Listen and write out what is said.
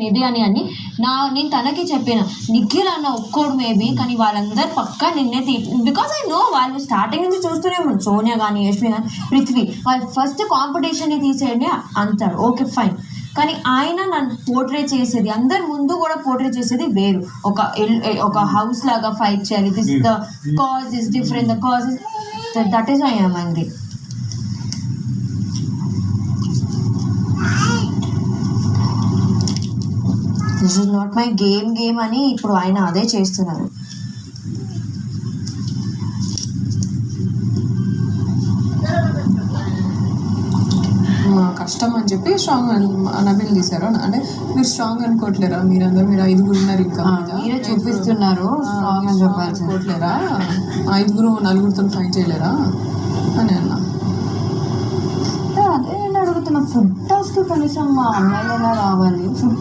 ఇది అని నేను తనకి చెప్పిన నిఖిల్ అన్న ఒక్కోడు మేబీ, కానీ వాళ్ళందరూ పక్కా నిన్నే బికాస్ ఐ నో వాళ్ళు స్టార్టింగ్ నుంచి చూస్తూనే ఉన్నాం. సోనియా కానీ యష్మి కానీ పృథ్వీ వాళ్ళు ఫస్ట్ కాంపిటీషన్ని తీసేయండి అంటారు, ఓకే ఫైన్. కానీ ఆయన నన్ను పోర్ట్రే చేసేది అందరి ముందు కూడా పోర్ట్రే చేసేది వేరు. ఒక హౌస్ లాగా ఫైట్ చేయాలి, this the cause is different, the cause is that is I am angry. This is not my game అని ఇప్పుడు ఆయన అదే చేస్తున్నారు. కష్టం అని చెప్పి స్ట్రాంగ్ నబిల్ తీశారు. అంటే మీరు స్ట్రాంగ్ అనుకోవట్లేరా? మీరు 5 ఉన్నారు, ఇంకా మీరే చూపిస్తున్నారు స్ట్రాంగ్ అని అనుకోవట్లేరా? 5 4 ఫైట్ చేయలేరా అని అన్నా. అదే నేను అడుగుతున్నా, ఫుడ్ టాస్క్ కనీసం మా అమ్మాయిలైనా రావాలి. ఫుడ్